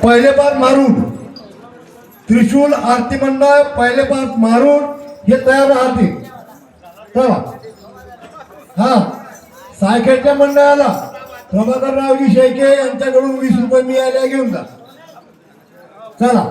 पहिले पार मारून त्रिशूल आरती मंडळ पहिले पार मारून हे तयार राहते. चला हा सायखेडच्या मंडळाला प्रभाकररावजी शेळके यांच्याकडून 20 रुपये मिळाले घेऊन जा. चला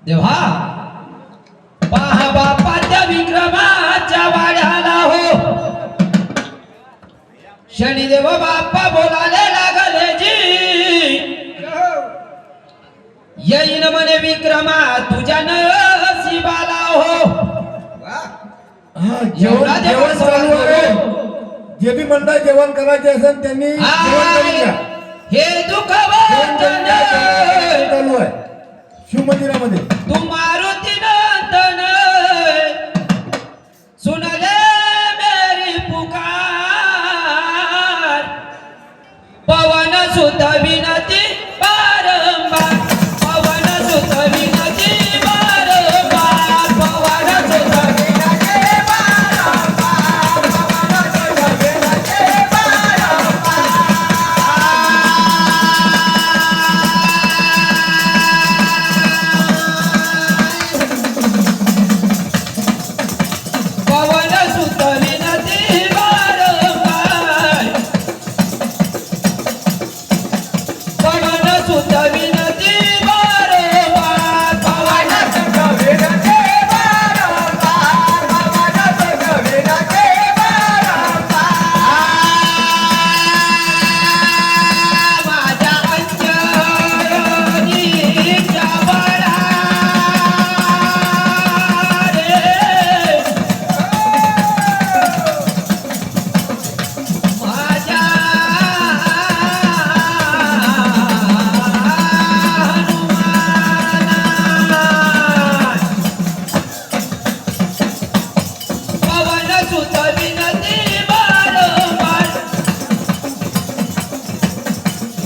देवा पहा बापाच्या विक्रमाच्या वाड्याला हो शनिदेव बाप्पा बोलाले लागले जी येईन म्हणे विक्रमा तुझ्या नशिबाला हो. जेवण चालू आहे. जे बी मंडळ जेवण करायचे असेल त्यांनी जेवण करून घ्या. हे दुःख चालू आहे शिवमंदिरामध्ये. तू मारुती नंदन सुनले मेरी पुकार पवन सुत विनती बारंबार पवन सुत विनती बारंबार पवन सुत विनती बारंबार पवन सुत विनती बारंबार पवन सुत विनती बारंबार पवन सुत विनती बारंबार पवन सुत विनती बारंबार पवन सुत विनती बारंबार माझ्या अंजनीच्या बळा रे माझ्या पवन सुत विनती बारंबार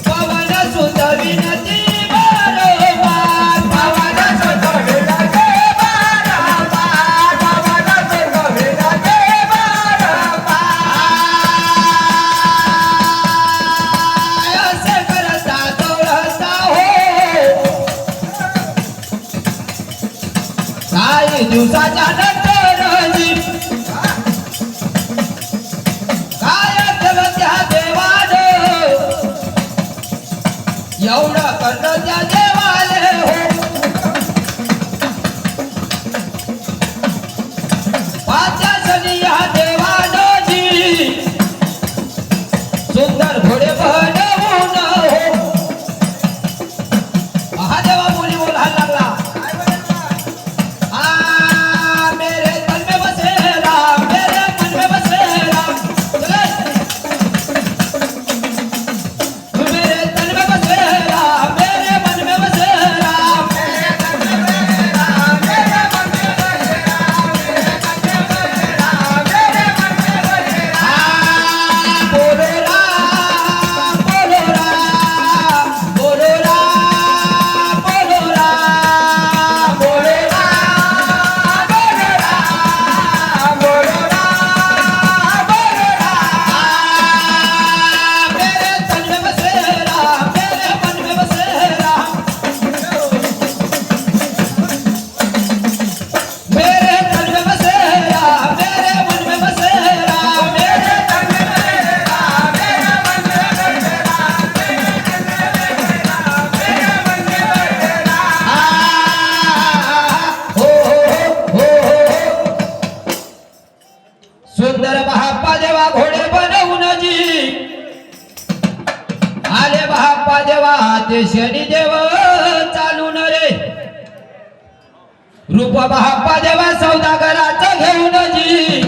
पवन सुत विनती बारंबार पवन सुत विनती बारंबार पवन सुत विनती बारंबार असे करता दौडता हो काही दिवसाच्या नंतरही काय केलं त्या देवाने एवढं करणं त्या देवाले हो पाच्या शनी या देवानं जी सुंदर घोडे बनवून हो महादेवा मुली बोलायला लागला मेरे तन में बसे राम मेरे मन में बसे राम चले मेरे तन में बसे राम मेरे मन में ते शनिदेव चालून रे रूप बाप्पा देवा सौदागराचं घेऊन जी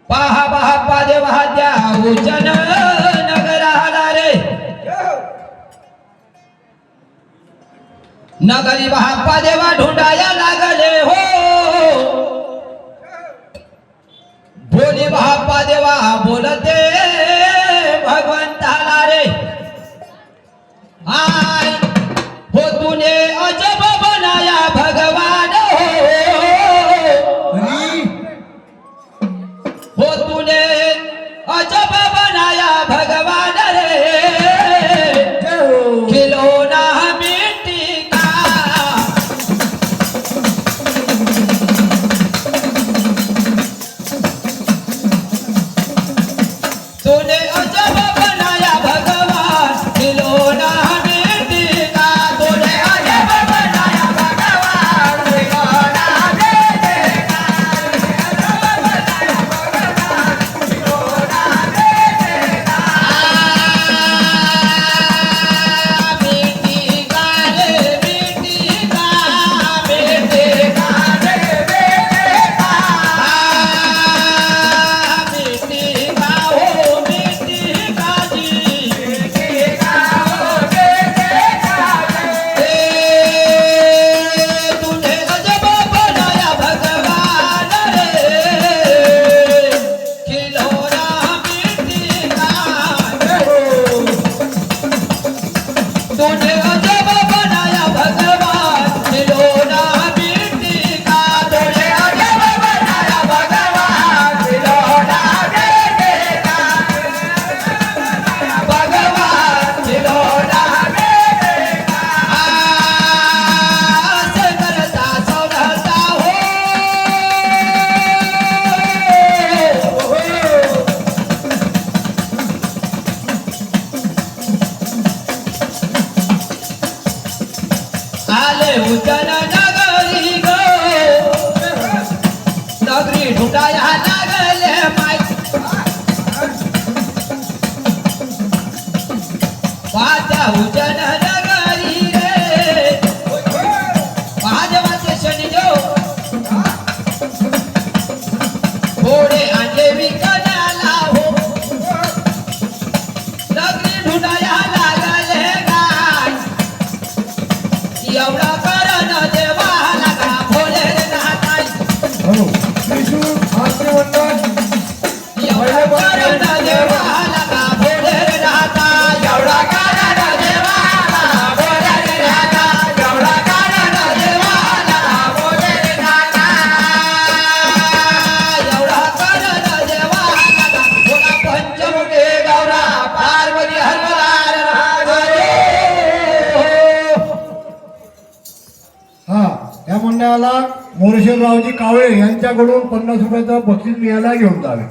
पहा बाप्पा देवा द्या उचन नगराला रे नगरी बाप्पा देवा ढुंडाया लागले हो बोली बाप्पा देवा बोलते भगवंताला रे आय हो तूने अजब बनाया भगवान हो तूने अजब बनाया भगवान रे खिलौना मिट्टी का तूने अजब बनाया भगवान खिलौना मिट्टी का तूने अजब बनाया भगवान खिलौना मिट्टी का मिट्टी का रे मिट्टी का मिट्टी का रे मिट्टी का मिट्टी का हो मिट्टी का जी मिट्टी का हो मिट्टी का तूने अजब बनाया भगवान रे खिलौना मिट्टी का तूने अजब बनाया भगवान खिलौना मिट्टी का तूने अजब बनाया भगवान खिलौना मिट्टी का भगवान खिलौना मिट्टी का आस करता सौरता हो आले उजन नगरी गो नगरी ढुंडाया लागले माय वाचा उजन नगरी रे महादेवाचे शनिदेव घोडे आणले विकण्याला हो नगरी ढुंडाया लागले गाय एवढा करण देवाला का भोले रे नाताई हो त्रिशूल आरती मंडळ एवढा करण देवाला का भोले रे नाताई एवढा करण देवाला भोले रे नाताई एवढा करण देवाला भोले रे नाताई एवढा करण देवाला का भोला पंचमुखे गौरा पार्वती हरमलाल हरे हा या मंडळाला मोरेश्वररावजी कावळे यांच्याकडून 50 रुपयाचं बक्षीस मिळायला घेऊन जावे.